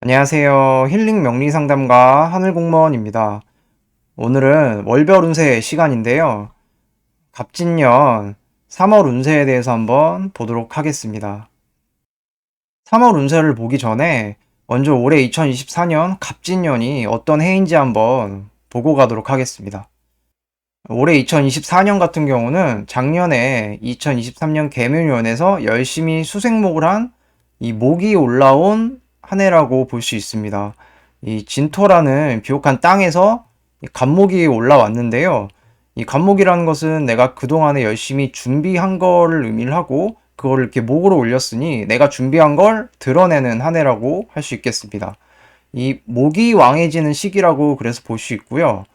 안녕하세요. 힐링 명리 상담가 하늘공무원입니다. 오늘은 월별 운세 시간인데요. 갑진년 3월 운세에 대해서 한번 보도록 하겠습니다. 3월 운세를 보기 전에 먼저 올해 2024년 갑진년이 어떤 해인지 한번 보고 가도록 하겠습니다. 올해 2024년 같은 경우는 작년에 2023년 개묘년에서 열심히 수생목을 한 이 목이 올라온 한 해라고 볼 수 있습니다. 이 진토라는 비옥한 땅에서 갑목이 올라왔는데요. 이 갑목이라는 것은 내가 그동안에 열심히 준비한 거를 의미를 하고 그거를 이렇게 목으로 올렸으니 내가 준비한 걸 드러내는 한 해라고 할 수 있겠습니다. 이 목이 왕해지는 시기라고 그래서 볼 수 있고요.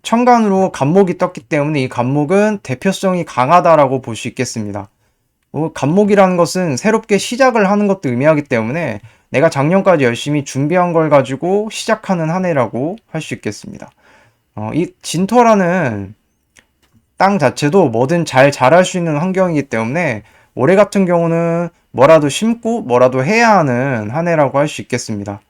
천간으로 갑목이 떴기 때문에 이 갑목은 대표성이 강하다라고 볼 수 있겠습니다. 갑목이라는 것은 새롭게 시작을 하는 것도 의미하기 때문에 내가 작년까지 열심히 준비한 걸 가지고 시작하는 한 해라고 할 수 있겠습니다. 이 진토라는 땅 자체도 뭐든 잘 자랄 수 있는 환경이기 때문에 올해 같은 경우는 뭐라도 심고 뭐라도 해야 하는 한 해라고 할 수 있겠습니다.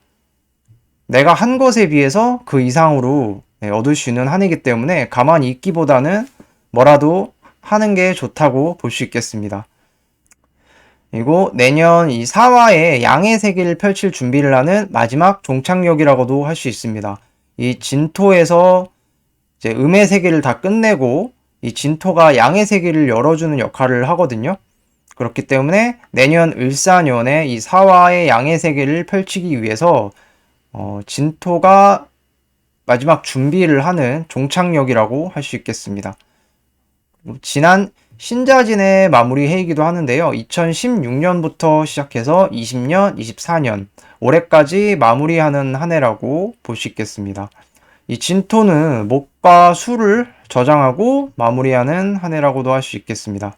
내가 한 것에 비해서 그 이상으로 얻을 수 있는 한 해이기 때문에 가만히 있기보다는 뭐라도 하는 게 좋다고 볼 수 있겠습니다. 그리고 내년 이 사화에 양의 세계를 펼칠 준비를 하는 마지막 종착역이라고도 할 수 있습니다. 이 진토에서 이제 음의 세계를 다 끝내고 이 진토가 양의 세계를 열어주는 역할을 하거든요. 그렇기 때문에 내년 을사년에 이 사화의 양의 세계를 펼치기 위해서 진토가 마지막 준비를 하는 종착역이라고 할 수 있겠습니다. 지난 신자진의 마무리 해이기도 하는데요. 2016년부터 시작해서 20년, 24년, 올해까지 마무리하는 한 해라고 볼 수 있겠습니다. 이 진토는 목과 수를 저장하고 마무리하는 한 해라고도 할 수 있겠습니다.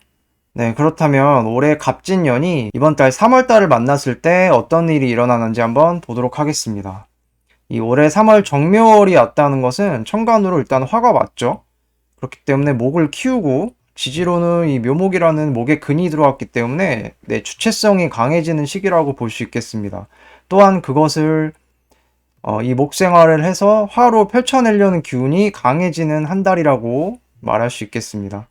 네, 그렇다면 올해 갑진년이 이번 달 3월 달을 만났을 때 어떤 일이 일어나는지 한번 보도록 하겠습니다. 이 올해 3월 정묘월이 왔다는 것은 천간으로 일단 화가 왔죠. 그렇기 때문에 목을 키우고 지지로는 이 묘목이라는 목에 근이 들어왔기 때문에 내 주체성이 강해지는 시기라고 볼 수 있겠습니다. 또한 그것을 이 목생활을 해서 화로 펼쳐내려는 기운이 강해지는 한 달이라고 말할 수 있겠습니다.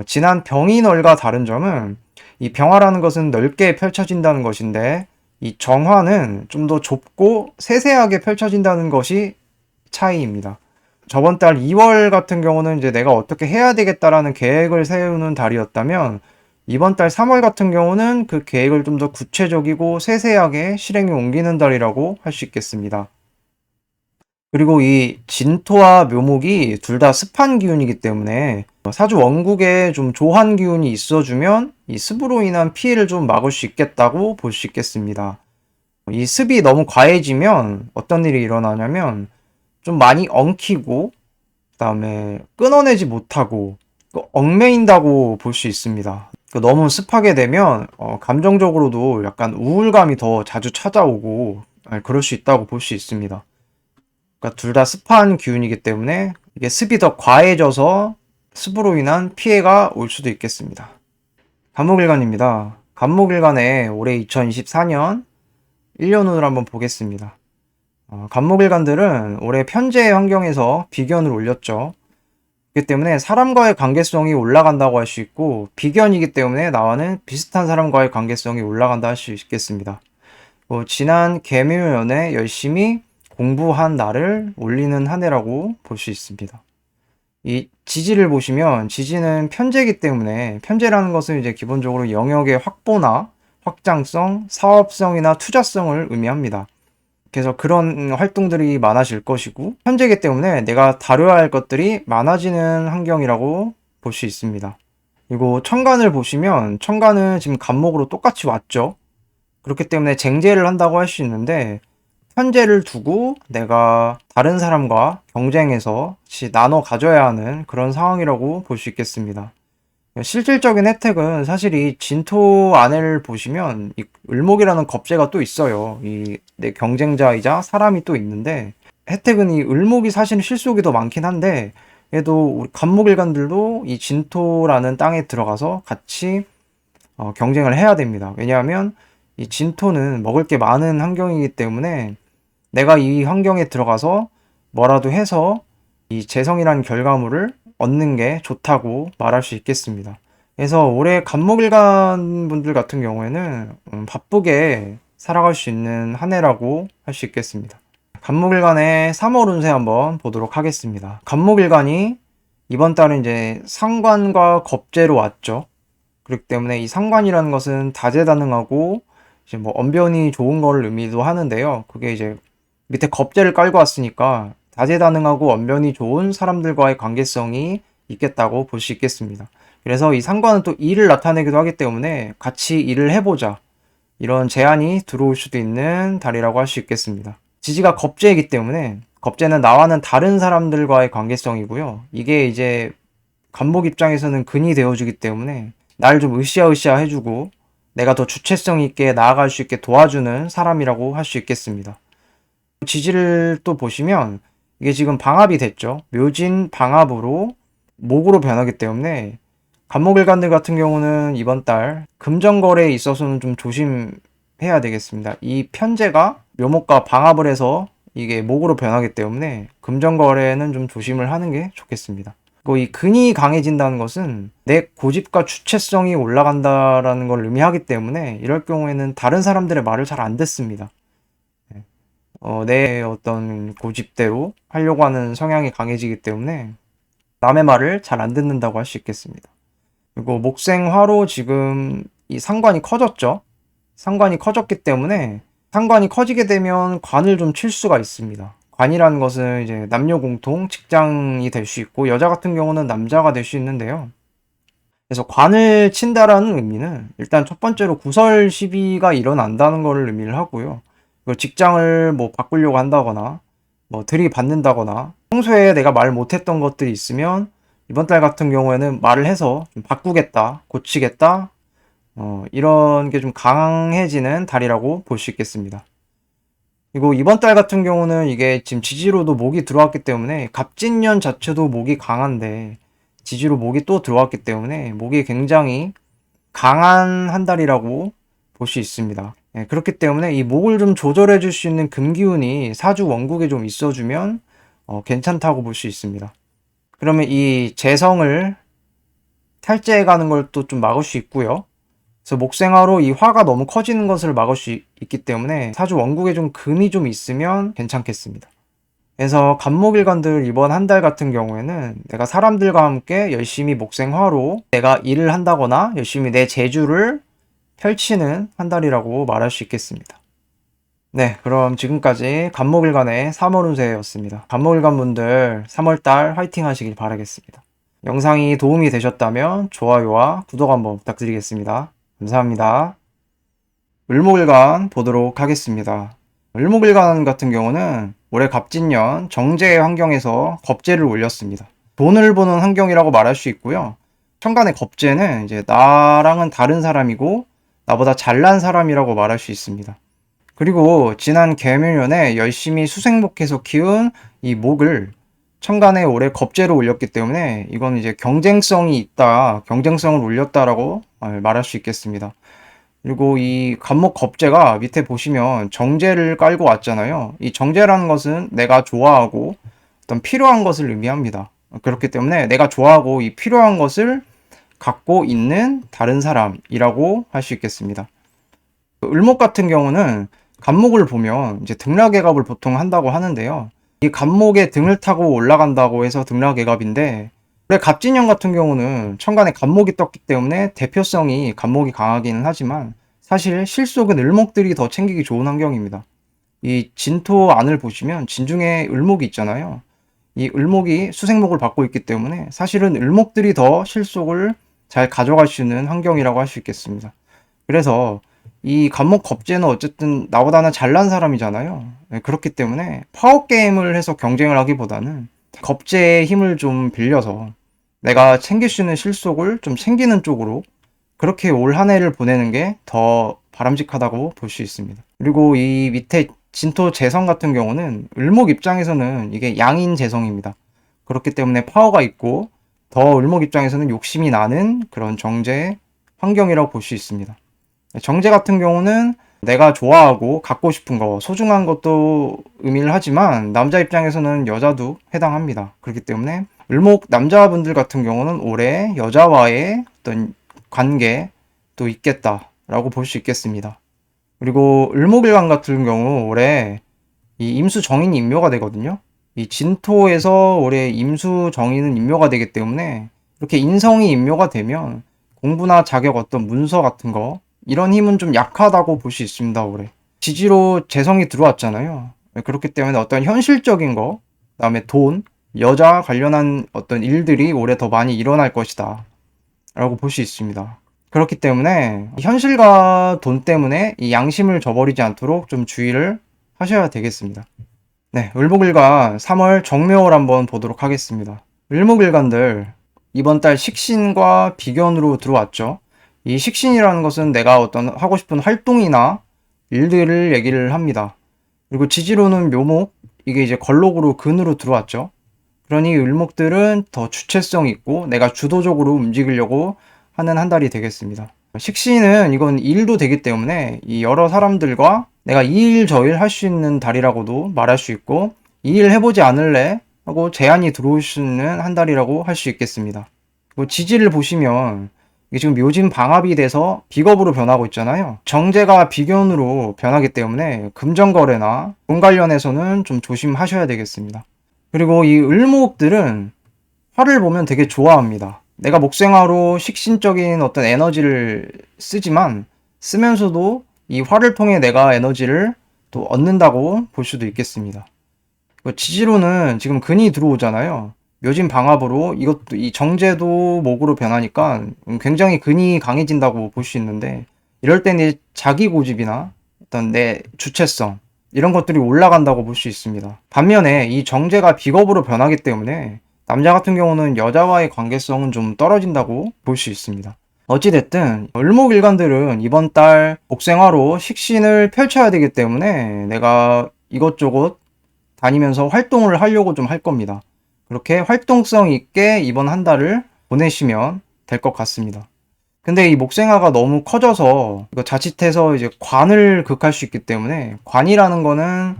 지난 병인월과 다른 점은 이 병화라는 것은 넓게 펼쳐진다는 것인데 이 정화는 좀 더 좁고 세세하게 펼쳐진다는 것이 차이입니다. 저번 달 2월 같은 경우는 이제 내가 어떻게 해야 되겠다라는 계획을 세우는 달이었다면 이번 달 3월 같은 경우는 그 계획을 좀 더 구체적이고 세세하게 실행에 옮기는 달이라고 할 수 있겠습니다. 그리고 이 진토와 묘목이 둘 다 습한 기운이기 때문에 사주 원국에 좀 조한 기운이 있어주면 이 습으로 인한 피해를 좀 막을 수 있겠다고 볼 수 있겠습니다. 이 습이 너무 과해지면 어떤 일이 일어나냐면 좀 많이 엉키고 그다음에 끊어내지 못하고 얽매인다고 볼 수 있습니다. 너무 습하게 되면 감정적으로도 약간 우울감이 더 자주 찾아오고 그럴 수 있다고 볼 수 있습니다. 그러니까 둘 다 습한 기운이기 때문에 이게 습이 더 과해져서 습으로 인한 피해가 올 수도 있겠습니다. 간목일간입니다. 간목일간에 올해 2024년 1년운을 한번 보겠습니다. 간목일간들은 올해 편재 환경에서 비견을 올렸죠. 그렇기 때문에 사람과의 관계성이 올라간다고 할 수 있고 비견이기 때문에 나와는 비슷한 사람과의 관계성이 올라간다 할 수 있겠습니다. 지난 개묘연에 열심히 공부한 날을 올리는 한 해라고 볼 수 있습니다. 이 지지를 보시면 지지는 편재이기 때문에 편재라는 것은 이제 기본적으로 영역의 확보나 확장성, 사업성이나 투자성을 의미합니다. 그래서 그런 활동들이 많아질 것이고 현재이기 때문에 내가 다뤄야 할 것들이 많아지는 환경이라고 볼 수 있습니다. 그리고 천간을 보시면 천간은 지금 갑목으로 똑같이 왔죠. 그렇기 때문에 쟁제를 한다고 할 수 있는데 현재를 두고 내가 다른 사람과 경쟁해서 같이 나눠 가져야 하는 그런 상황이라고 볼 수 있겠습니다. 실질적인 혜택은 사실 이 진토 안을 보시면 이 을목이라는 겁재가 또 있어요. 이 내 경쟁자이자 사람이 또 있는데 혜택은 이 을목이 사실은 실속이 더 많긴 한데 그래도 우리 간목일간들도 이 진토라는 땅에 들어가서 같이 경쟁을 해야 됩니다. 왜냐하면 이 진토는 먹을 게 많은 환경이기 때문에 내가 이 환경에 들어가서 뭐라도 해서 이 재성이라는 결과물을 얻는 게 좋다고 말할 수 있겠습니다. 그래서 올해 갑목일간 분들 같은 경우에는 바쁘게 살아갈 수 있는 한 해라고 할 수 있겠습니다. 갑목일간의 3월 운세 한번 보도록 하겠습니다. 갑목일간이 이번 달은 이제 상관과 겁재로 왔죠. 그렇기 때문에 이 상관이라는 것은 다재다능하고 이제 뭐 언변이 좋은 걸 의미도 하는데요. 그게 이제 밑에 겁재를 깔고 왔으니까 다재다능하고 언변이 좋은 사람들과의 관계성이 있겠다고 볼 수 있겠습니다. 그래서 이 상관은 또 일을 나타내기도 하기 때문에 같이 일을 해보자, 이런 제안이 들어올 수도 있는 달이라고 할 수 있겠습니다. 지지가 겁재이기 때문에 겁재는 나와는 다른 사람들과의 관계성이고요. 이게 이제 갑목 입장에서는 근이 되어주기 때문에 날 좀 으쌰으쌰 해주고 내가 더 주체성 있게 나아갈 수 있게 도와주는 사람이라고 할 수 있겠습니다. 지지를 또 보시면 이게 지금 방합이 됐죠. 묘진 방합으로 목으로 변하기 때문에 갑목일간들 같은 경우는 이번 달 금전거래에 있어서는 좀 조심해야 되겠습니다. 이 편제가 묘목과 방합을 해서 이게 목으로 변하기 때문에 금전거래는 좀 조심을 하는 게 좋겠습니다. 그리고 이 근이 강해진다는 것은 내 고집과 주체성이 올라간다라는 걸 의미하기 때문에 이럴 경우에는 다른 사람들의 말을 잘 안 듣습니다. 내 어떤 고집대로 하려고 하는 성향이 강해지기 때문에 남의 말을 잘 안 듣는다고 할 수 있겠습니다. 그리고 목생화로 지금 이 상관이 커졌죠. 상관이 커졌기 때문에 상관이 커지게 되면 관을 좀 칠 수가 있습니다. 관이라는 것은 이제 남녀 공통 직장이 될 수 있고 여자 같은 경우는 남자가 될 수 있는데요. 그래서 관을 친다라는 의미는 일단 첫 번째로 구설 시비가 일어난다는 것을 의미를 하고요. 직장을 뭐 바꾸려고 한다거나 뭐 들이받는다거나 평소에 내가 말 못했던 것들이 있으면 이번 달 같은 경우에는 말을 해서 좀 바꾸겠다, 고치겠다, 이런 게 좀 강해지는 달이라고 볼 수 있겠습니다. 그리고 이번 달 같은 경우는 이게 지금 지지로도 목이 들어왔기 때문에 갑진년 자체도 목이 강한데 지지로 목이 또 들어왔기 때문에 목이 굉장히 강한 한 달이라고 볼 수 있습니다. 그렇기 때문에 이 목을 좀 조절해 줄 수 있는 금기운이 사주 원국에 좀 있어주면 괜찮다고 볼 수 있습니다. 그러면 이 재성을 탈제해 가는 걸 또 좀 막을 수 있고요. 그래서 목생화로 이 화가 너무 커지는 것을 막을 수 있기 때문에 사주 원국에 좀 금이 좀 있으면 괜찮겠습니다. 그래서 갑목일간들 이번 한 달 같은 경우에는 내가 사람들과 함께 열심히 목생화로 내가 일을 한다거나 열심히 내 재주를 펼치는 한 달이라고 말할 수 있겠습니다. 네, 그럼 지금까지 갑목일간의 3월 운세였습니다. 갑목일간 분들 3월달 화이팅 하시길 바라겠습니다. 영상이 도움이 되셨다면 좋아요와 구독 한번 부탁드리겠습니다. 감사합니다. 을목일간 보도록 하겠습니다. 을목일간 같은 경우는 올해 갑진년 정제의 환경에서 겁재를 올렸습니다. 돈을 버는 환경이라고 말할 수 있고요. 천간의 겁재는 이제 나랑은 다른 사람이고 나보다 잘난 사람이라고 말할 수 있습니다. 그리고 지난 계묘년에 열심히 수생목해서 키운 이 목을 천간에 올해 겁재로 올렸기 때문에 이건 이제 경쟁성이 있다, 경쟁성을 올렸다라고 말할 수 있겠습니다. 그리고 이 갑목 겁재가 밑에 보시면 정제를 깔고 왔잖아요. 이 정제라는 것은 내가 좋아하고 어떤 필요한 것을 의미합니다. 그렇기 때문에 내가 좋아하고 이 필요한 것을 갖고 있는 다른 사람이라고 할 수 있겠습니다. 을목 같은 경우는 갑목을 보면 이제 등락예갑을 보통 한다고 하는데요. 이 갑목에 등을 타고 올라간다고 해서 등락예갑인데 원래 갑진년 같은 경우는 천간에 갑목이 떴기 때문에 대표성이 갑목이 강하기는 하지만 사실 실속은 을목들이 더 챙기기 좋은 환경입니다. 이 진토 안을 보시면 진중에 을목이 있잖아요. 이 을목이 수생목을 받고 있기 때문에 사실은 을목들이 더 실속을 잘 가져갈 수 있는 환경이라고 할 수 있겠습니다. 그래서 이 갑목 겁재는 어쨌든 나보다는 잘난 사람이잖아요. 그렇기 때문에 파워게임을 해서 경쟁을 하기보다는 겁재의 힘을 좀 빌려서 내가 챙길 수 있는 실속을 좀 챙기는 쪽으로 그렇게 올 한 해를 보내는 게 더 바람직하다고 볼 수 있습니다. 그리고 이 밑에 진토 재성 같은 경우는 을목 입장에서는 이게 양인 재성입니다. 그렇기 때문에 파워가 있고 더 을목 입장에서는 욕심이 나는 그런 정제 환경이라고 볼 수 있습니다. 정제 같은 경우는 내가 좋아하고 갖고 싶은 거, 소중한 것도 의미를 하지만 남자 입장에서는 여자도 해당합니다. 그렇기 때문에 을목 남자분들 같은 경우는 올해 여자와의 어떤 관계도 있겠다라고 볼 수 있겠습니다. 그리고 을목일간 같은 경우 올해 이 임수 정인이 임묘가 되거든요. 이 진토에서 올해 임수 정인은 임묘가 되기 때문에 이렇게 인성이 임묘가 되면 공부나 자격 어떤 문서 같은 거 이런 힘은 좀 약하다고 볼 수 있습니다. 올해 지지로 재성이 들어왔잖아요. 그렇기 때문에 어떤 현실적인 거, 그다음에 돈, 여자 관련한 어떤 일들이 올해 더 많이 일어날 것이다 라고 볼 수 있습니다. 그렇기 때문에 현실과 돈 때문에 이 양심을 저버리지 않도록 좀 주의를 하셔야 되겠습니다. 네, 을목일간 3월 정묘월 한번 보도록 하겠습니다. 을목일간들 이번 달 식신과 비견으로 들어왔죠. 이 식신이라는 것은 내가 어떤 하고 싶은 활동이나 일들을 얘기를 합니다. 그리고 지지로는 묘목, 이게 이제 걸록으로 근으로 들어왔죠. 그러니 을목들은 더 주체성 있고 내가 주도적으로 움직이려고 하는 한 달이 되겠습니다. 식신은 이건 일도 되기 때문에 이 여러 사람들과 내가 이 일 저 일 할 수 있는 달이라고도 말할 수 있고 이 일 해보지 않을래? 하고 제안이 들어올 수 있는 한 달이라고 할 수 있겠습니다. 그리고 지지를 보시면 이게 지금 묘진 방합이 돼서 비겁으로 변하고 있잖아요. 정제가 비견으로 변하기 때문에 금전거래나 돈 관련해서는 좀 조심하셔야 되겠습니다. 그리고 이 을목들은 화를 보면 되게 좋아합니다. 내가 목생화로 식신적인 어떤 에너지를 쓰지만 쓰면서도 이 화를 통해 내가 에너지를 또 얻는다고 볼 수도 있겠습니다. 지지로는 지금 근이 들어오잖아요. 묘진 방합으로 이것도 이 정제도 목으로 변하니까 굉장히 근이 강해진다고 볼 수 있는데 이럴 때는 자기 고집이나 어떤 내 주체성 이런 것들이 올라간다고 볼 수 있습니다. 반면에 이 정제가 비겁으로 변하기 때문에 남자 같은 경우는 여자와의 관계성은 좀 떨어진다고 볼 수 있습니다. 어찌됐든 을목일간들은 이번 달 복생화로 식신을 펼쳐야 되기 때문에 내가 이것저것 다니면서 활동을 하려고 좀 할 겁니다. 그렇게 활동성 있게 이번 한 달을 보내시면 될 것 같습니다. 근데 이 목생화가 너무 커져서 이거 자칫해서 이제 관을 극할 수 있기 때문에 관이라는 거는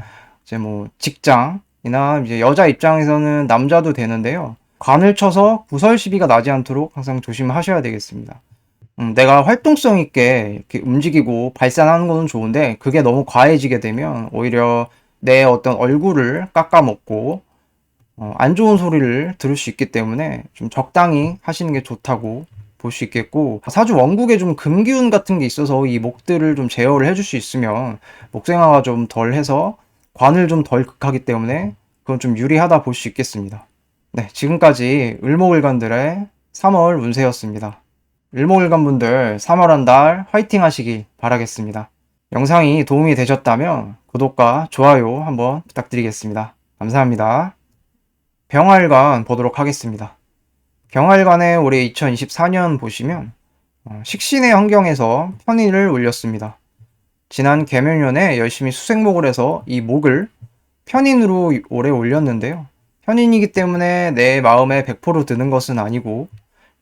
이제 뭐 직장이나 이제 여자 입장에서는 남자도 되는데요. 관을 쳐서 구설 시비가 나지 않도록 항상 조심하셔야 되겠습니다. 내가 활동성 있게 이렇게 움직이고 발산하는 거는 좋은데 그게 너무 과해지게 되면 오히려 내 어떤 얼굴을 깎아먹고 안 좋은 소리를 들을 수 있기 때문에 좀 적당히 하시는 게 좋다고 볼 수 있겠고 사주 원국에 좀 금기운 같은 게 있어서 이 목들을 좀 제어를 해줄 수 있으면 목생화가 좀 덜 해서 관을 좀 덜 극하기 때문에 그건 좀 유리하다 볼 수 있겠습니다. 네, 지금까지 을목일간들의 3월 운세였습니다. 을목일간분들 3월 한 달 화이팅 하시기 바라겠습니다. 영상이 도움이 되셨다면 구독과 좋아요 한번 부탁드리겠습니다. 감사합니다. 병화일간 보도록 하겠습니다. 병화일간의 올해 2024년 보시면 식신의 환경에서 편인을 올렸습니다. 지난 계명년에 열심히 수생목을 해서 이 목을 편인으로 올해 올렸는데요. 편인이기 때문에 내 마음에 100% 드는 것은 아니고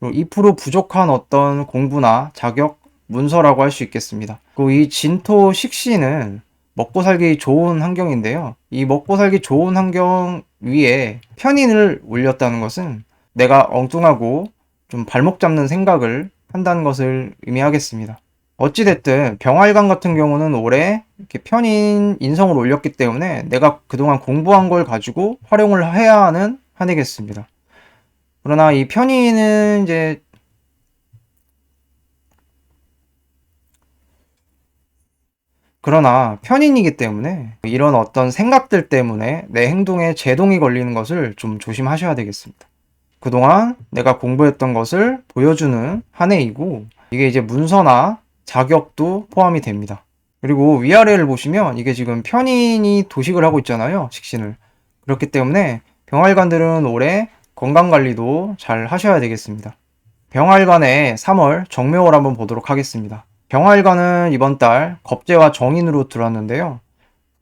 2% 부족한 어떤 공부나 자격, 문서라고 할 수 있겠습니다. 그리고 이 진토 식신은 먹고 살기 좋은 환경인데요. 이 먹고 살기 좋은 환경 위에 편인을 올렸다는 것은 내가 엉뚱하고 좀 발목 잡는 생각을 한다는 것을 의미하겠습니다. 어찌됐든 병화일간 같은 경우는 올해 이렇게 편인 인성을 올렸기 때문에 내가 그동안 공부한 걸 가지고 활용을 해야 하는 한 해겠습니다. 그러나 이 편인은 이제 그러나 편인이기 때문에 이런 어떤 생각들 때문에 내 행동에 제동이 걸리는 것을 좀 조심하셔야 되겠습니다. 그동안 내가 공부했던 것을 보여주는 한 해이고 이게 이제 문서나 자격도 포함이 됩니다. 그리고 위아래를 보시면 이게 지금 편인이 도식을 하고 있잖아요. 식신을. 그렇기 때문에 병활관들은 올해 건강관리도 잘 하셔야 되겠습니다. 병활관의 3월 정묘월 한번 보도록 하겠습니다. 병활관은 이번 달 겁재와 정인으로 들어왔는데요.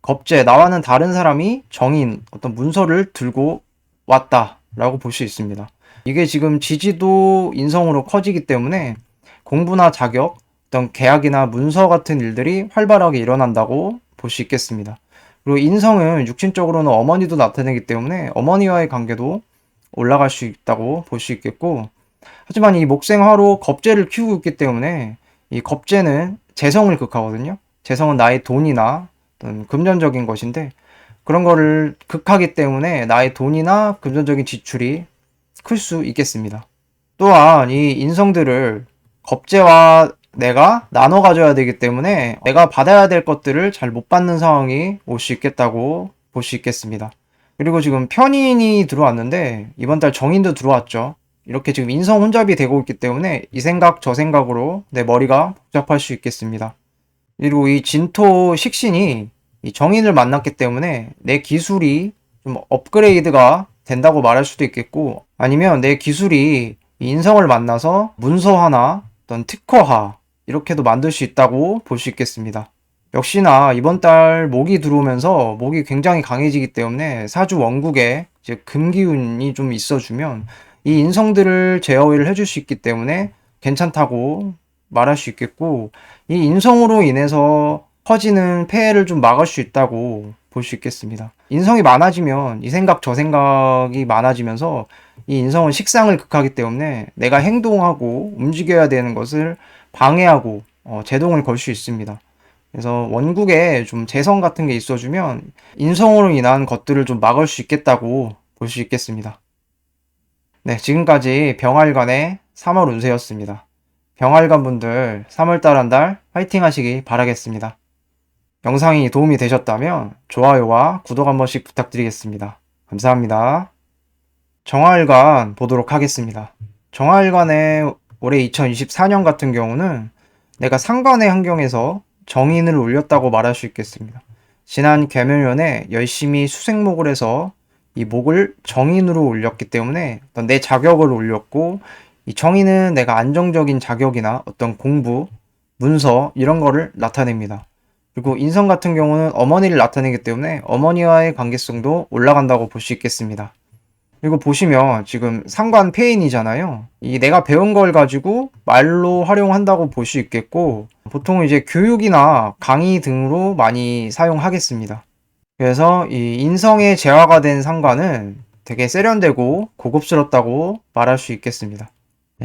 겁재, 나와는 다른 사람이 정인, 어떤 문서를 들고 왔다 라고 볼 수 있습니다. 이게 지금 지지도 인성으로 커지기 때문에 공부나 자격, 어떤 계약이나 문서 같은 일들이 활발하게 일어난다고 볼 수 있겠습니다. 그리고 인성은 육신적으로는 어머니도 나타내기 때문에 어머니와의 관계도 올라갈 수 있다고 볼 수 있겠고, 하지만 이 목생화로 겁재를 키우고 있기 때문에 이 겁재는 재성을 극하거든요. 재성은 나의 돈이나 어떤 금전적인 것인데, 그런 거를 극하기 때문에 나의 돈이나 금전적인 지출이 클 수 있겠습니다. 또한 이 인성들을 겁재와 내가 나눠 가져야 되기 때문에 내가 받아야 될 것들을 잘 못 받는 상황이 올 수 있겠다고 볼 수 있겠습니다. 그리고 지금 편인이 들어왔는데 이번 달 정인도 들어왔죠. 이렇게 지금 인성 혼잡이 되고 있기 때문에 이 생각 저 생각으로 내 머리가 복잡할 수 있겠습니다. 그리고 이 진토 식신이 이 정인을 만났기 때문에 내 기술이 좀 업그레이드가 된다고 말할 수도 있겠고, 아니면 내 기술이 이 인성을 만나서 문서화나 어떤 특허화 이렇게도 만들 수 있다고 볼 수 있겠습니다. 역시나 이번 달 목이 들어오면서 목이 굉장히 강해지기 때문에 사주 원국에 이제 금기운이 좀 있어주면 이 인성들을 제어를 해줄 수 있기 때문에 괜찮다고 말할 수 있겠고, 이 인성으로 인해서 커지는 폐해를 좀 막을 수 있다고 볼 수 있겠습니다. 인성이 많아지면 이 생각 저 생각이 많아지면서 이 인성은 식상을 극하기 때문에 내가 행동하고 움직여야 되는 것을 방해하고 제동을 걸 수 있습니다. 그래서 원국에 좀 재성 같은 게 있어주면 인성으로 인한 것들을 좀 막을 수 있겠다고 볼 수 있겠습니다. 네, 지금까지 병활관의 3월 운세였습니다. 병활관 분들 3월달 한 달 화이팅 하시기 바라겠습니다. 영상이 도움이 되셨다면 좋아요와 구독 한 번씩 부탁드리겠습니다. 감사합니다. 정화일관 보도록 하겠습니다. 정화일관의 올해 2024년 같은 경우는 내가 상관의 환경에서 정인을 올렸다고 말할 수 있겠습니다. 지난 계묘년에 열심히 수생목을 해서 이 목을 정인으로 올렸기 때문에 어떤 내 자격을 올렸고, 이 정인은 내가 안정적인 자격이나 어떤 공부, 문서 이런 거를 나타냅니다. 그리고 인성 같은 경우는 어머니를 나타내기 때문에 어머니와의 관계성도 올라간다고 볼 수 있겠습니다. 그리고 보시면 지금 상관 폐인이잖아요. 이 내가 배운 걸 가지고 말로 활용한다고 볼 수 있겠고, 보통 이제 교육이나 강의 등으로 많이 사용하겠습니다. 그래서 이 인성의 재화가 된 상관은 되게 세련되고 고급스럽다고 말할 수 있겠습니다.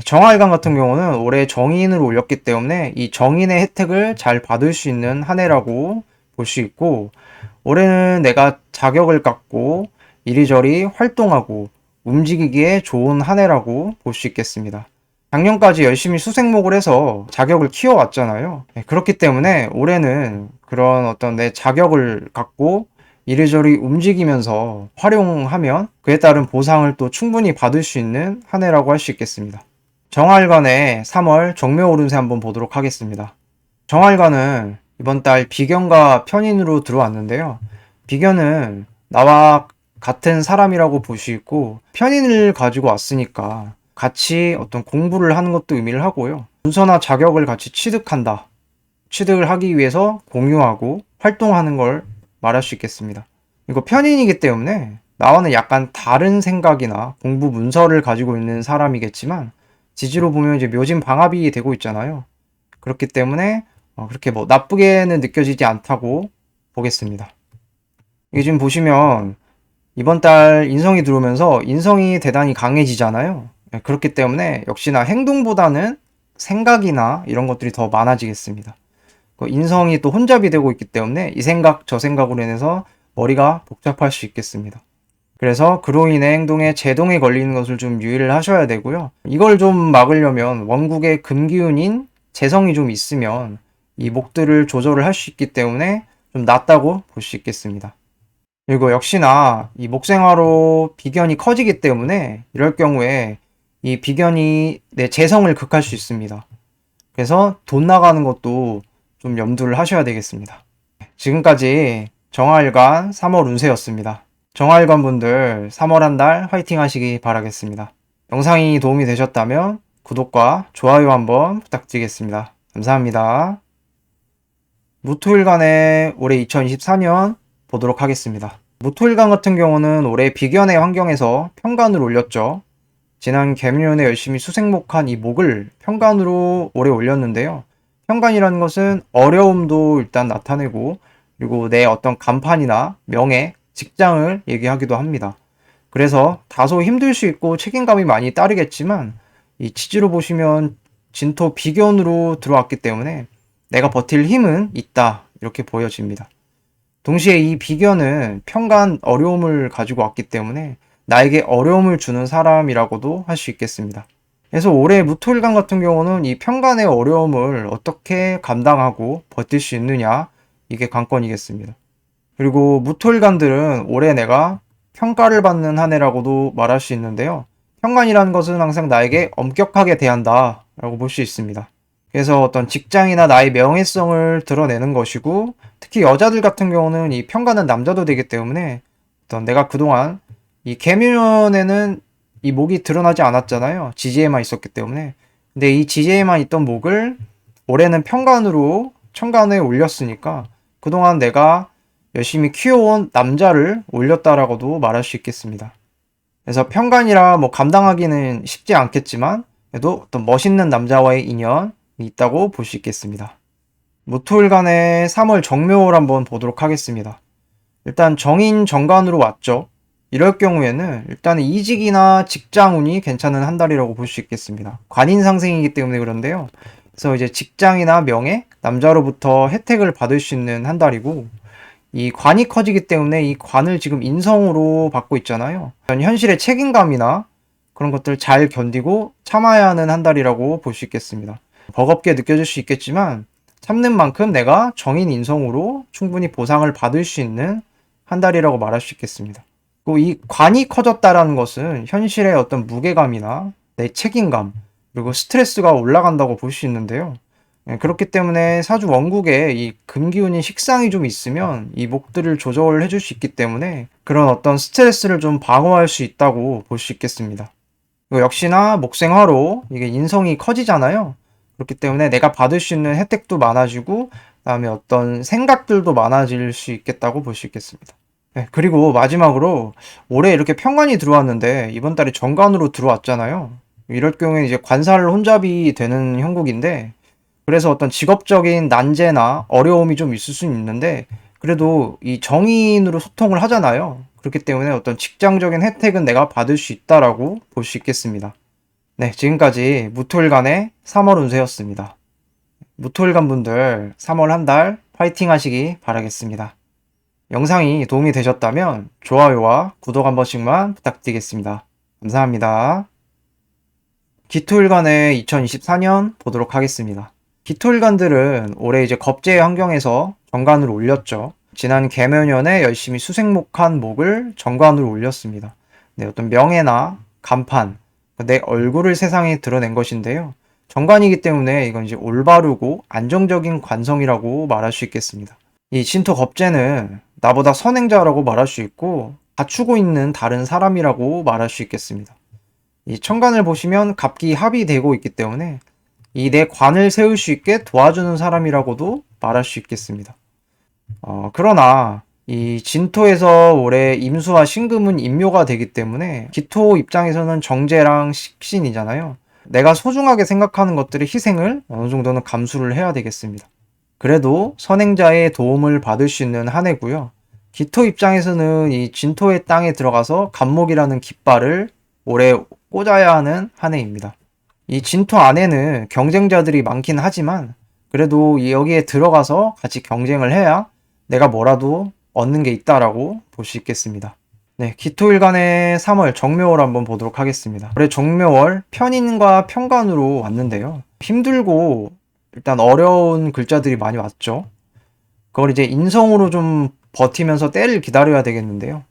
정화일관 같은 경우는 올해 정인을 올렸기 때문에 이 정인의 혜택을 잘 받을 수 있는 한 해라고 볼 수 있고, 올해는 내가 자격을 갖고 이리저리 활동하고 움직이기에 좋은 한 해라고 볼 수 있겠습니다. 작년까지 열심히 수생목을 해서 자격을 키워왔잖아요. 그렇기 때문에 올해는 그런 어떤 내 자격을 갖고 이리저리 움직이면서 활용하면 그에 따른 보상을 또 충분히 받을 수 있는 한 해라고 할 수 있겠습니다. 정활관의 3월 정묘오른세 한번 보도록 하겠습니다. 정활관은 이번 달 비견과 편인으로 들어왔는데요. 비견은 나와 같은 사람이라고 볼 수 있고, 편인을 가지고 왔으니까 같이 어떤 공부를 하는 것도 의미를 하고요. 문서나 자격을 같이 취득한다. 취득을 하기 위해서 공유하고 활동하는 걸 말할 수 있겠습니다. 이거 편인이기 때문에 나와는 약간 다른 생각이나 공부 문서를 가지고 있는 사람이겠지만, 지지로 보면 이제 묘진 방합이 되고 있잖아요. 그렇기 때문에 그렇게 뭐 나쁘게는 느껴지지 않다고 보겠습니다. 이게 지금 보시면 이번 달 인성이 들어오면서 인성이 대단히 강해지잖아요. 그렇기 때문에 역시나 행동보다는 생각이나 이런 것들이 더 많아지겠습니다. 인성이 또 혼잡이 되고 있기 때문에 이 생각 저 생각으로 인해서 머리가 복잡할 수 있겠습니다. 그래서 그로 인해 행동에 제동이 걸리는 것을 좀 유의를 하셔야 되고요. 이걸 좀 막으려면 원국의 금기운인 재성이 좀 있으면 이 목들을 조절을 할 수 있기 때문에 좀 낫다고 볼 수 있겠습니다. 그리고 역시나 이 목생화로 비견이 커지기 때문에 이럴 경우에 이 비견이 내 재성을 극할 수 있습니다. 그래서 돈 나가는 것도 좀 염두를 하셔야 되겠습니다. 지금까지 정화일관 3월 운세였습니다. 정화일관 분들 3월 한 달 화이팅 하시기 바라겠습니다. 영상이 도움이 되셨다면 구독과 좋아요 한번 부탁드리겠습니다. 감사합니다. 무토일관의 올해 2024년 보도록 하겠습니다. 무토일관 같은 경우는 올해 비견의 환경에서 편관을 올렸죠. 지난 계묘년에 열심히 수생목한 이 목을 편관으로 올해 올렸는데요. 평간이라는 것은 어려움도 일단 나타내고, 그리고 내 어떤 간판이나 명예, 직장을 얘기하기도 합니다. 그래서 다소 힘들 수 있고 책임감이 많이 따르겠지만, 이 치즈로 보시면 진토 비견으로 들어왔기 때문에 내가 버틸 힘은 있다, 이렇게 보여집니다. 동시에 이 비견은 평간 어려움을 가지고 왔기 때문에 나에게 어려움을 주는 사람이라고도 할 수 있겠습니다. 그래서 올해 무토일간 같은 경우는 이 평간의 어려움을 어떻게 감당하고 버틸 수 있느냐, 이게 관건이겠습니다. 그리고 무토일간들은 올해 내가 평가를 받는 한 해라고도 말할 수 있는데요. 평간이라는 것은 항상 나에게 엄격하게 대한다 라고 볼 수 있습니다. 그래서 어떤 직장이나 나의 명예성을 드러내는 것이고, 특히 여자들 같은 경우는 이 평간은 남자도 되기 때문에 어떤 내가 그동안 이 계면에는 이 목이 드러나지 않았잖아요. 지지에만 있었기 때문에. 근데 이 지지에만 있던 목을 올해는 평간으로 천간에 올렸으니까 그동안 내가 열심히 키워온 남자를 올렸다라고도 말할 수 있겠습니다. 그래서 평간이라 뭐 감당하기는 쉽지 않겠지만 그래도 어떤 멋있는 남자와의 인연이 있다고 볼 수 있겠습니다. 무토일간의 3월 정묘월 한번 보도록 하겠습니다. 일단 정인 정관으로 왔죠. 이럴 경우에는 일단 이직이나 직장 운이 괜찮은 한 달이라고 볼 수 있겠습니다. 관인 상승이기 때문에 그런데요. 그래서 이제 직장이나 명예, 남자로부터 혜택을 받을 수 있는 한 달이고, 이 관이 커지기 때문에 이 관을 지금 인성으로 받고 있잖아요. 현실의 책임감이나 그런 것들 잘 견디고 참아야 하는 한 달이라고 볼 수 있겠습니다. 버겁게 느껴질 수 있겠지만 참는 만큼 내가 정인 인성으로 충분히 보상을 받을 수 있는 한 달이라고 말할 수 있겠습니다. 그리고 이 관이 커졌다라는 것은 현실의 어떤 무게감이나 내 책임감, 그리고 스트레스가 올라간다고 볼 수 있는데요. 그렇기 때문에 사주 원국에 이 금기운인 식상이 좀 있으면 이 목들을 조절해 줄 수 있기 때문에 그런 어떤 스트레스를 좀 방어할 수 있다고 볼 수 있겠습니다. 그리고 역시나 목생화로 이게 인성이 커지잖아요. 그렇기 때문에 내가 받을 수 있는 혜택도 많아지고, 그다음에 어떤 생각들도 많아질 수 있겠다고 볼 수 있겠습니다. 네, 그리고 마지막으로 올해 이렇게 평관이 들어왔는데 이번 달에 정관으로 들어왔잖아요. 이럴 경우에 이제 관사를 혼잡이 되는 형국인데, 그래서 어떤 직업적인 난제나 어려움이 좀 있을 수는 있는데 그래도 이 정인으로 소통을 하잖아요. 그렇기 때문에 어떤 직장적인 혜택은 내가 받을 수 있다라고 볼 수 있겠습니다. 네, 지금까지 무토일간의 3월 운세였습니다. 무토일간 분들 3월 한 달 파이팅 하시기 바라겠습니다. 영상이 도움이 되셨다면 좋아요와 구독 한 번씩만 부탁드리겠습니다. 감사합니다. 기토일간의 2024년 보도록 하겠습니다. 기토일간들은 올해 이제 겁재의 환경에서 정관으로 올렸죠. 지난 개묘년에 열심히 수생목한 목을 정관으로 올렸습니다. 네, 어떤 명예나 간판, 내 얼굴을 세상에 드러낸 것인데요. 정관이기 때문에 이건 이제 올바르고 안정적인 관성이라고 말할 수 있겠습니다. 이 진토 겁재는 나보다 선행자라고 말할 수 있고 갖추고 있는 다른 사람이라고 말할 수 있겠습니다. 이 천간을 보시면 갑기 합이 되고 있기 때문에 이 내 관을 세울 수 있게 도와주는 사람이라고도 말할 수 있겠습니다. 그러나 이 진토에서 올해 임수와 신금은 임묘가 되기 때문에 기토 입장에서는 정제랑 식신이잖아요. 내가 소중하게 생각하는 것들의 희생을 어느 정도는 감수를 해야 되겠습니다. 그래도 선행자의 도움을 받을 수 있는 한 해고요. 기토 입장에서는 이 진토의 땅에 들어가서 간목이라는 깃발을 올해 꽂아야 하는 한 해입니다. 이 진토 안에는 경쟁자들이 많긴 하지만 그래도 여기에 들어가서 같이 경쟁을 해야 내가 뭐라도 얻는 게 있다라고 볼 수 있겠습니다. 네, 기토일간의 3월 정묘월 한번 보도록 하겠습니다. 올해 정묘월 편인과 편관으로 왔는데요. 힘들고 일단 어려운 글자들이 많이 왔죠. 그걸 이제 인성으로 좀 버티면서 때를 기다려야 되겠는데요.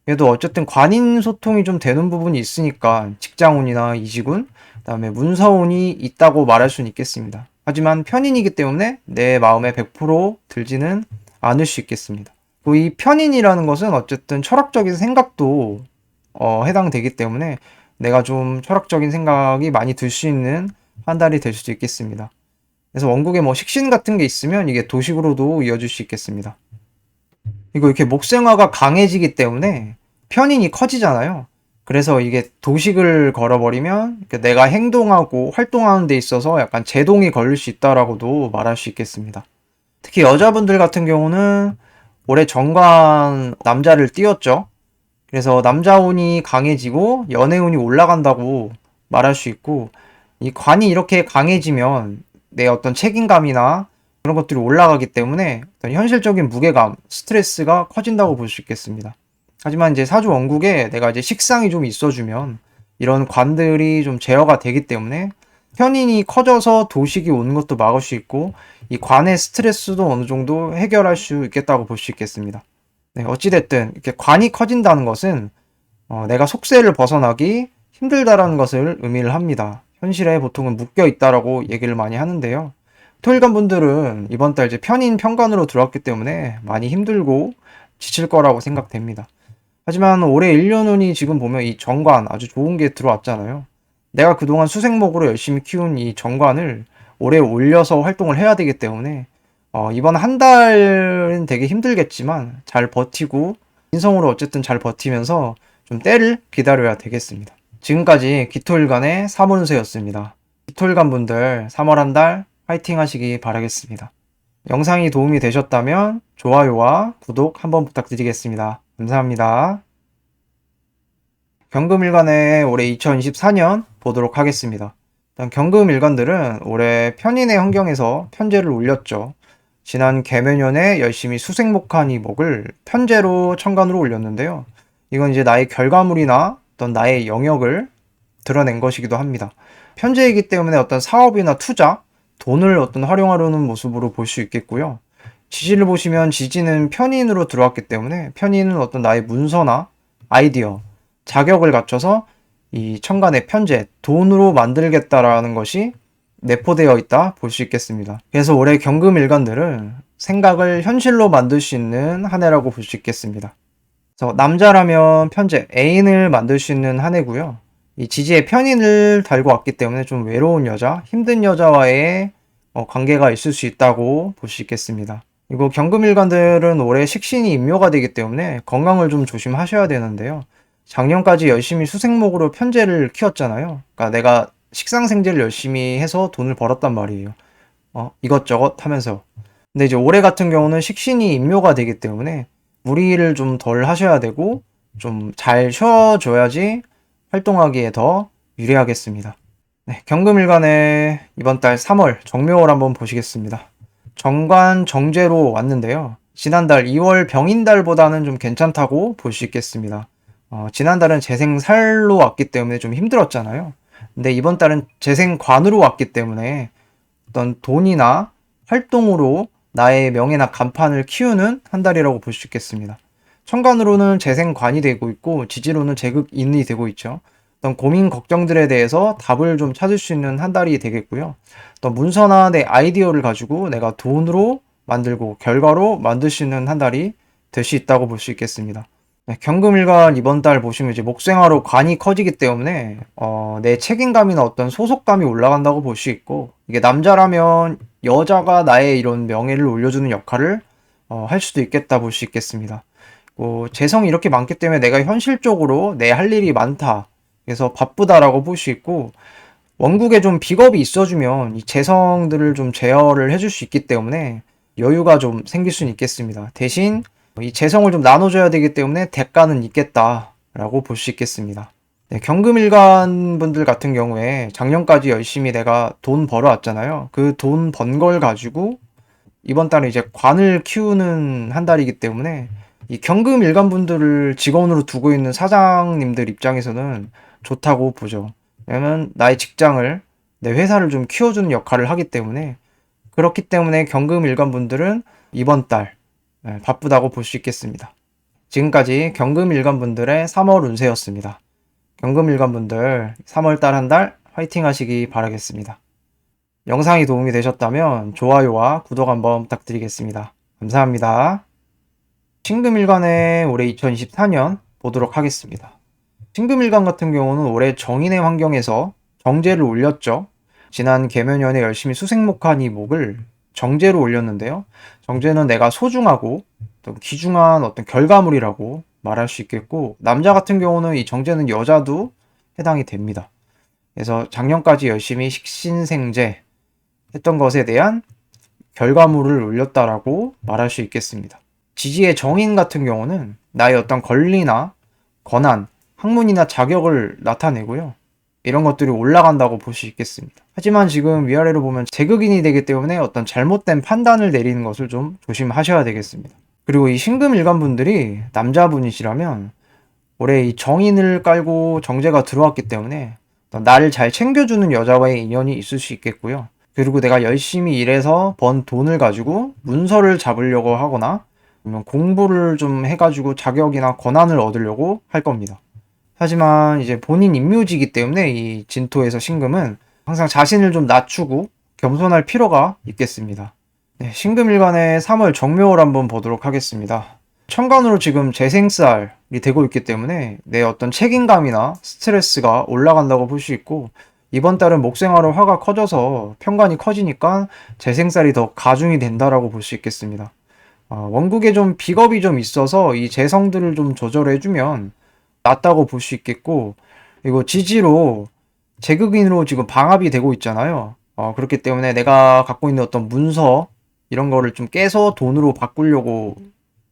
그래도 어쨌든 관인 소통이 좀 되는 부분이 있으니까 직장운이나 이직운, 그다음에 문서운이 있다고 말할 수는 있겠습니다. 하지만 편인이기 때문에 내 마음에 100% 들지는 않을 수 있겠습니다. 그리고 이 편인이라는 것은 어쨌든 철학적인 생각도 해당되기 때문에 내가 좀 철학적인 생각이 많이 들 수 있는 한 달이 될 수도 있겠습니다. 그래서 원국에 뭐 식신 같은 게 있으면 이게 도식으로도 이어질 수 있겠습니다. 그리고 이렇게 목생화가 강해지기 때문에 편인이 커지잖아요. 그래서 이게 도식을 걸어버리면 내가 행동하고 활동하는 데 있어서 약간 제동이 걸릴 수 있다라고도 말할 수 있겠습니다. 특히 여자분들 같은 경우는 올해 정관 남자를 띄웠죠. 그래서 남자운이 강해지고 연애운이 올라간다고 말할 수 있고, 이 관이 이렇게 강해지면 내 어떤 책임감이나 그런 것들이 올라가기 때문에 어떤 현실적인 무게감, 스트레스가 커진다고 볼 수 있겠습니다. 하지만 이제 사주 원국에 내가 이제 식상이 좀 있어주면 이런 관들이 좀 제어가 되기 때문에 편인이 커져서 도식이 오는 것도 막을 수 있고, 이 관의 스트레스도 어느 정도 해결할 수 있겠다고 볼 수 있겠습니다. 네, 어찌됐든 이렇게 관이 커진다는 것은 내가 속세를 벗어나기 힘들다라는 것을 의미를 합니다. 현실에 보통은 묶여 있다라고 얘기를 많이 하는데요. 토일관 분들은 이번 달 이제 편인 편관으로 들어왔기 때문에 많이 힘들고 지칠 거라고 생각됩니다. 하지만 올해 1년운이 지금 보면 이 정관 아주 좋은 게 들어왔잖아요. 내가 그동안 수생목으로 열심히 키운 이 정관을 올해 올려서 활동을 해야 되기 때문에 이번 한 달은 되게 힘들겠지만 잘 버티고 인성으로 어쨌든 잘 버티면서 좀 때를 기다려야 되겠습니다. 지금까지 기토일간의 3월운세였습니다. 기토일간 분들 3월 한 달 화이팅 하시기 바라겠습니다. 영상이 도움이 되셨다면 좋아요와 구독 한번 부탁드리겠습니다. 감사합니다. 경금일간의 올해 2024년 보도록 하겠습니다. 일단 경금일간들은 올해 편인의 환경에서 편제를 올렸죠. 지난 개묘년에 열심히 수생목한 이 목을 편제로 천간으로 올렸는데요. 이건 이제 나의 결과물이나 어떤 나의 영역을 드러낸 것이기도 합니다. 편제이기 때문에 어떤 사업이나 투자, 돈을 어떤 활용하려는 모습으로 볼 수 있겠고요. 지지를 보시면 지지는 편인으로 들어왔기 때문에 편인은 어떤 나의 문서나 아이디어, 자격을 갖춰서 이 천간의 편제, 돈으로 만들겠다라는 것이 내포되어 있다 볼 수 있겠습니다. 그래서 올해 경금일간들은 생각을 현실로 만들 수 있는 한 해라고 볼 수 있겠습니다. 그래서 남자라면 편제, 애인을 만들 수 있는 한 해고요. 이 지지에 편인을 달고 왔기 때문에 좀 외로운 여자, 힘든 여자와의 관계가 있을 수 있다고 볼 수 있겠습니다. 그리고 경금일간들은 올해 식신이 임묘가 되기 때문에 건강을 좀 조심하셔야 되는데요. 작년까지 열심히 수생목으로 편제를 키웠잖아요. 그러니까 내가 식상생제를 열심히 해서 돈을 벌었단 말이에요. 이것저것 하면서. 근데 이제 올해 같은 경우는 식신이 임묘가 되기 때문에 무리를 좀 덜 하셔야 되고 좀 잘 쉬어줘야지 활동하기에 더 유리하겠습니다. 네, 경금일간의 이번 달 3월 정묘월 한번 보시겠습니다. 정관 정제로 왔는데요. 지난달 2월 병인달보다는 좀 괜찮다고 볼 수 있겠습니다. 지난달은 재생살로 왔기 때문에 좀 힘들었잖아요. 근데 이번 달은 재생관으로 왔기 때문에 어떤 돈이나 활동으로 나의 명예나 간판을 키우는 한 달이라고 볼 수 있겠습니다. 천간으로는 재생관이 되고 있고 지지로는 재극인이 되고 있죠. 어떤 고민 걱정들에 대해서 답을 좀 찾을 수 있는 한 달이 되겠고요. 어떤 문서나 내 아이디어를 가지고 내가 돈으로 만들고 결과로 만들 수 있는 한 달이 될 수 있다고 볼 수 있겠습니다. 네, 경금일간 이번 달 보시면 이제 목생화로 관이 커지기 때문에 내 책임감이나 어떤 소속감이 올라간다고 볼 수 있고, 이게 남자라면 여자가 나의 이런 명예를 올려주는 역할을 할 수도 있겠다 볼 수 있겠습니다. 재성이 이렇게 많기 때문에 내가 현실적으로 내 할 일이 많다, 그래서 바쁘다라고 볼 수 있고, 원국에 좀 비겁이 있어주면 이 재성들을 좀 제어를 해줄 수 있기 때문에 여유가 좀 생길 수는 있겠습니다. 대신 이 재성을 좀 나눠줘야 되기 때문에 대가는 있겠다라고 볼 수 있겠습니다. 네, 경금일간 분들 같은 경우에 작년까지 열심히 내가 돈 벌어왔잖아요. 그 돈 번 걸 가지고 이번 달에 이제 관을 키우는 한 달이기 때문에 이 경금일간 분들을 직원으로 두고 있는 사장님들 입장에서는 좋다고 보죠. 왜냐면 나의 직장을, 내 회사를 좀 키워주는 역할을 하기 때문에, 그렇기 때문에 경금일간 분들은 이번 달 바쁘다고 볼 수 있겠습니다. 지금까지 경금일간 분들의 3월 운세였습니다. 경금일간 분들 3월달 한 달 화이팅 하시기 바라겠습니다. 영상이 도움이 되셨다면 좋아요와 구독 한번 부탁드리겠습니다. 감사합니다. 신금일간의 올해 2024년 보도록 하겠습니다. 신금일간 같은 경우는 올해 정인의 환경에서 정제를 올렸죠. 지난 개묘년에 열심히 수생목한 이 목을 정제로 올렸는데요. 정제는 내가 소중하고 어떤 귀중한 어떤 결과물이라고 말할 수 있겠고, 남자 같은 경우는 이 정제는 여자도 해당이 됩니다. 그래서 작년까지 열심히 식신생제 했던 것에 대한 결과물을 올렸다라고 말할 수 있겠습니다. 지지의 정인 같은 경우는 나의 어떤 권리나 권한, 학문이나 자격을 나타내고요. 이런 것들이 올라간다고 볼 수 있겠습니다. 하지만 지금 위아래로 보면 제극인이 되기 때문에 어떤 잘못된 판단을 내리는 것을 좀 조심하셔야 되겠습니다. 그리고 이 신금일간분들이 남자분이시라면 올해 이 정인을 깔고 정제가 들어왔기 때문에 나를 잘 챙겨주는 여자와의 인연이 있을 수 있겠고요. 그리고 내가 열심히 일해서 번 돈을 가지고 문서를 잡으려고 하거나 아니면 공부를 좀 해가지고 자격이나 권한을 얻으려고 할 겁니다. 하지만 이제 본인 임묘지이기 때문에 이 진토에서 신금은 항상 자신을 좀 낮추고 겸손할 필요가 있겠습니다. 네, 신금일간의 3월 정묘를 한번 보도록 하겠습니다. 천간으로 지금 재생살이 되고 있기 때문에 내 어떤 책임감이나 스트레스가 올라간다고 볼 수 있고, 이번 달은 목생화로 화가 커져서 편관이 커지니까 재생살이 더 가중이 된다라고 볼 수 있겠습니다. 원국에 좀 비겁이 좀 있어서 이 재성들을 좀 조절해주면 낫다고 볼 수 있겠고, 그리고 지지로 제극인으로 지금 방합이 되고 있잖아요. 그렇기 때문에 내가 갖고 있는 어떤 문서 이런 거를 좀 깨서 돈으로 바꾸려고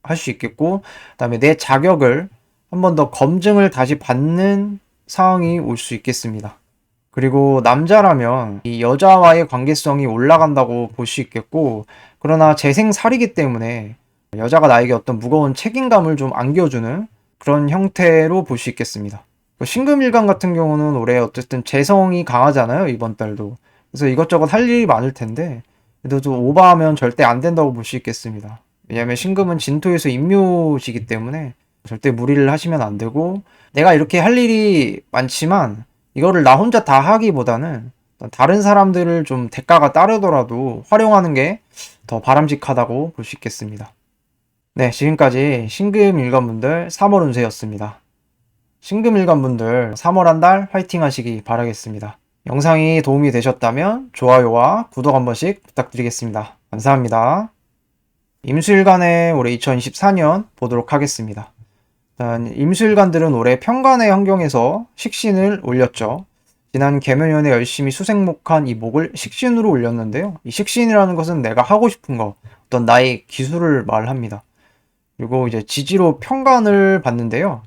할 수 있겠고, 그다음에 내 자격을 한 번 더 검증을 다시 받는 상황이 올 수 있겠습니다. 그리고 남자라면 이 여자와의 관계성이 올라간다고 볼 수 있겠고, 그러나 재생살이기 때문에 여자가 나에게 어떤 무거운 책임감을 좀 안겨주는 그런 형태로 볼 수 있겠습니다. 신금일간 같은 경우는 올해 어쨌든 재성이 강하잖아요, 이번 달도. 그래서 이것저것 할 일이 많을 텐데, 그래도 좀 오버하면 절대 안 된다고 볼 수 있겠습니다. 왜냐하면 신금은 진토에서 임묘지기 때문에 절대 무리를 하시면 안 되고, 내가 이렇게 할 일이 많지만 이거를 나 혼자 다 하기보다는 다른 사람들을 좀 대가가 따르더라도 활용하는 게 더 바람직하다고 볼 수 있겠습니다. 네, 지금까지 신금일간분들 3월 운세였습니다. 신금일간분들 3월 한 달 화이팅 하시기 바라겠습니다. 영상이 도움이 되셨다면 좋아요와 구독 한 번씩 부탁드리겠습니다. 감사합니다. 임수일간의 올해 2024년 보도록 하겠습니다. 일단 임수일간들은 올해 편관의 환경에서 식신을 올렸죠. 지난 계면년에 열심히 수생목한 이 목을 식신으로 올렸는데요. 이 식신이라는 것은 내가 하고 싶은 거, 어떤 나의 기술을 말합니다. 그리고 이제 지지로 편관을 봤는데요.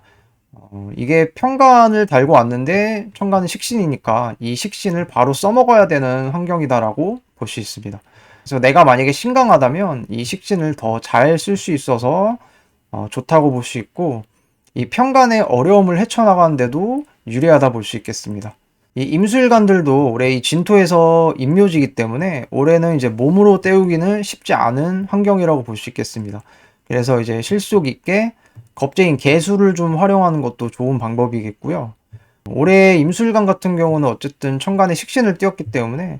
이게 편관을 달고 왔는데 천간은 식신이니까 이 식신을 바로 써먹어야 되는 환경이다라고 볼 수 있습니다. 그래서 내가 만약에 신강하다면 이 식신을 더 잘 쓸 수 있어서 좋다고 볼 수 있고, 이 편간의 어려움을 헤쳐나가는데도 유리하다 볼 수 있겠습니다. 이 임수일간들도 올해 이 진토에서 임묘지이기 때문에 올해는 이제 몸으로 때우기는 쉽지 않은 환경이라고 볼 수 있겠습니다. 그래서 이제 실속 있게 겁재인 개수를 좀 활용하는 것도 좋은 방법이겠고요. 올해 임술관 같은 경우는 어쨌든 천간에 식신을 띄었기 때문에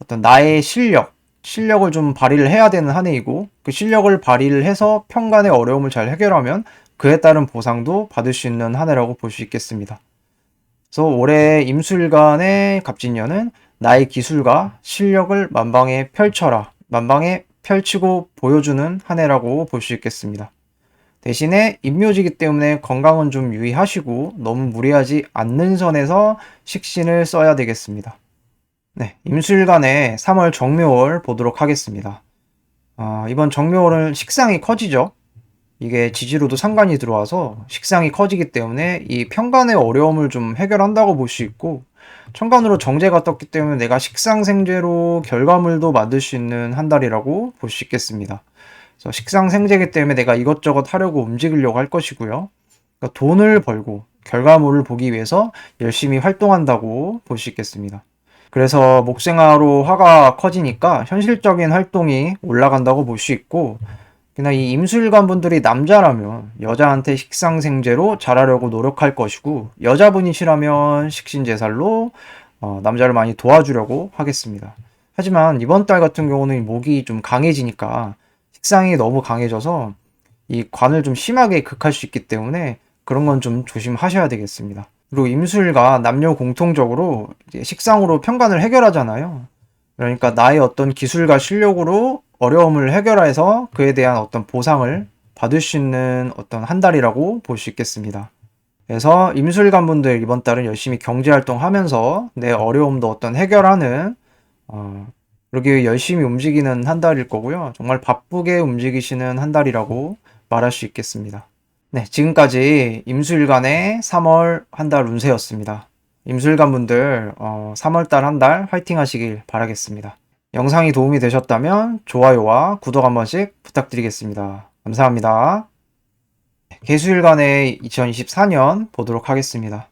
어떤 나의 실력을 좀 발휘를 해야 되는 한 해이고, 그 실력을 발휘를 해서 편간의 어려움을 잘 해결하면 그에 따른 보상도 받을 수 있는 한 해라고 볼 수 있겠습니다. 그래서 올해 임술관의 갑진년은 나의 기술과 실력을 만방에 펼쳐라, 만방에 펼치고 보여주는 한 해라고 볼 수 있겠습니다. 대신에 임묘지기 때문에 건강은 좀 유의하시고 너무 무리하지 않는 선에서 식신을 써야 되겠습니다. 네, 임술간의 3월 정묘월 보도록 하겠습니다. 이번 정묘월은 식상이 커지죠. 이게 지지로도 상관이 들어와서 식상이 커지기 때문에 이 편간의 어려움을 좀 해결한다고 볼 수 있고, 천간으로 정제가 떴기 때문에 내가 식상생제로 결과물도 만들 수 있는 한 달이라고 볼 수 있겠습니다. 그래서 식상생제이기 때문에 내가 이것저것 하려고 움직이려고 할 것이고요. 그러니까 돈을 벌고 결과물을 보기 위해서 열심히 활동한다고 볼 수 있겠습니다. 그래서 목생화로 화가 커지니까 현실적인 활동이 올라간다고 볼 수 있고, 그냥 이 임술관 분들이 남자라면 여자한테 식상생제로 잘하려고 노력할 것이고, 여자분이시라면 식신제살로 남자를 많이 도와주려고 하겠습니다. 하지만 이번 달 같은 경우는 목이 좀 강해지니까 식상이 너무 강해져서 이 관을 좀 심하게 극할 수 있기 때문에 그런 건 좀 조심하셔야 되겠습니다. 그리고 임술과 남녀 공통적으로 이제 식상으로 편관을 해결하잖아요. 그러니까 나의 어떤 기술과 실력으로 어려움을 해결해서 그에 대한 어떤 보상을 받을 수 있는 어떤 한 달이라고 볼 수 있겠습니다. 그래서 임술관 분들 이번 달은 열심히 경제활동 하면서 내 어려움도 어떤 해결하는, 그러게 열심히 움직이는 한 달일 거고요. 정말 바쁘게 움직이시는 한 달이라고 말할 수 있겠습니다. 네, 지금까지 임술관의 3월 한 달 운세였습니다. 임술관 분들 3월 달 한 달 화이팅 하시길 바라겠습니다. 영상이 도움이 되셨다면 좋아요와 구독 한 번씩 부탁드리겠습니다. 감사합니다. 개수일간의 2024년 보도록 하겠습니다.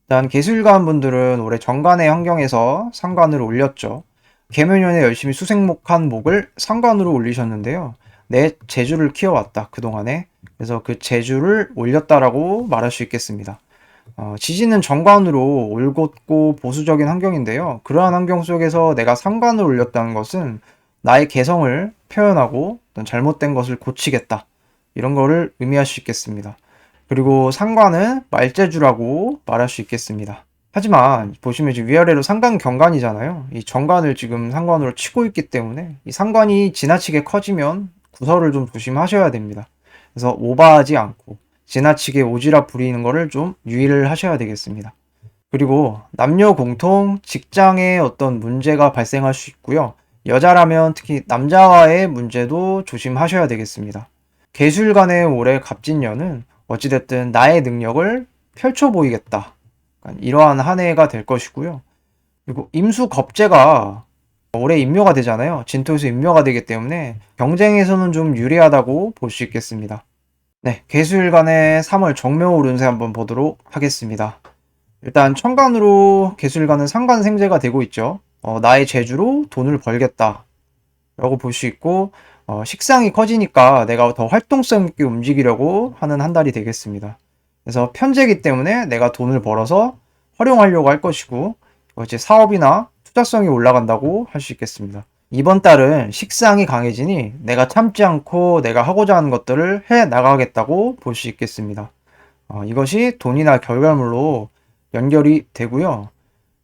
일단 개수일간 분들은 올해 정관의 환경에서 상관으로 올렸죠. 개묘년에 열심히 수생목한 목을 상관으로 올리셨는데요. 내 재주를 키워왔다, 그동안에. 그래서 그 재주를 올렸다라고 말할 수 있겠습니다. 지지는 정관으로 올곧고 보수적인 환경인데요. 그러한 환경 속에서 내가 상관을 올렸다는 것은 나의 개성을 표현하고 어떤 잘못된 것을 고치겠다, 이런 거를 의미할 수 있겠습니다. 그리고 상관은 말재주라고 말할 수 있겠습니다. 하지만 보시면 지금 위아래로 상관 경관이잖아요. 이 정관을 지금 상관으로 치고 있기 때문에 이 상관이 지나치게 커지면 구설을 좀 조심하셔야 됩니다. 그래서 오버하지 않고 지나치게 오지랖 부리는 거를 좀 유의를 하셔야 되겠습니다. 그리고 남녀 공통 직장에 어떤 문제가 발생할 수 있고요. 여자라면 특히 남자와의 문제도 조심하셔야 되겠습니다. 개수일간의 올해 갑진년은 어찌됐든 나의 능력을 펼쳐 보이겠다, 이러한 한 해가 될 것이고요. 그리고 임수겁제가 올해 임묘가 되잖아요. 진토에서 임묘가 되기 때문에 경쟁에서는 좀 유리하다고 볼 수 있겠습니다. 네, 개수일간의 3월 정묘 운세 한번 보도록 하겠습니다. 일단 천간으로 개수일간은 상관생재가 되고 있죠. 나의 재주로 돈을 벌겠다 라고 볼 수 있고, 식상이 커지니까 내가 더 활동성 있게 움직이려고 하는 한 달이 되겠습니다. 그래서 편재기 때문에 내가 돈을 벌어서 활용하려고 할 것이고, 이제 사업이나 투자성이 올라간다고 할 수 있겠습니다. 이번 달은 식상이 강해지니 내가 참지 않고 내가 하고자 하는 것들을 해 나가겠다고 볼 수 있겠습니다. 이것이 돈이나 결과물로 연결이 되고요.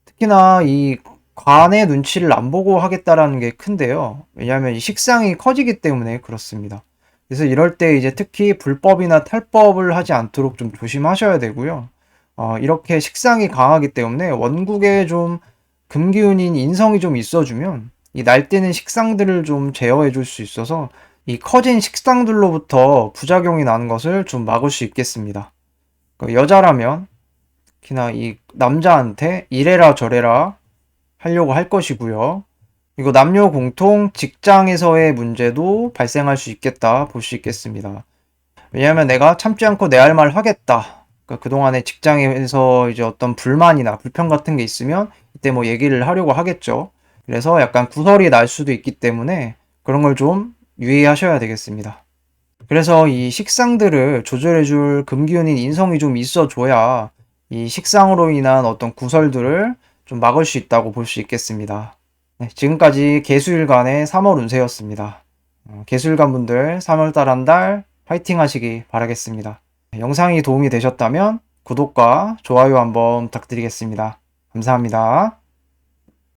특히나 이 관의 눈치를 안 보고 하겠다라는 게 큰데요. 왜냐하면 이 식상이 커지기 때문에 그렇습니다. 그래서 이럴 때 이제 특히 불법이나 탈법을 하지 않도록 좀 조심하셔야 되고요. 이렇게 식상이 강하기 때문에 원국에 좀 금기운인 인성이 좀 있어주면 이 날뛰는 식상들을 좀 제어해 줄 수 있어서 이 커진 식상들로부터 부작용이 나는 것을 좀 막을 수 있겠습니다. 여자라면 특히나 이 남자한테 이래라 저래라 하려고 할 것이고요. 이거 남녀 공통 직장에서의 문제도 발생할 수 있겠다 볼 수 있겠습니다. 왜냐하면 내가 참지 않고 내 할 말 하겠다. 그러니까 그동안에 직장에서 이제 어떤 불만이나 불평 같은 게 있으면 이때 뭐 얘기를 하려고 하겠죠. 그래서 약간 구설이 날 수도 있기 때문에 그런 걸 좀 유의하셔야 되겠습니다. 그래서 이 식상들을 조절해줄 금기운인 인성이 좀 있어줘야 이 식상으로 인한 어떤 구설들을 좀 막을 수 있다고 볼 수 있겠습니다. 네, 지금까지 개수일간의 3월 운세였습니다. 개수일간 분들 3월달 한 달 화이팅 하시기 바라겠습니다. 영상이 도움이 되셨다면 구독과 좋아요 한번 부탁드리겠습니다. 감사합니다.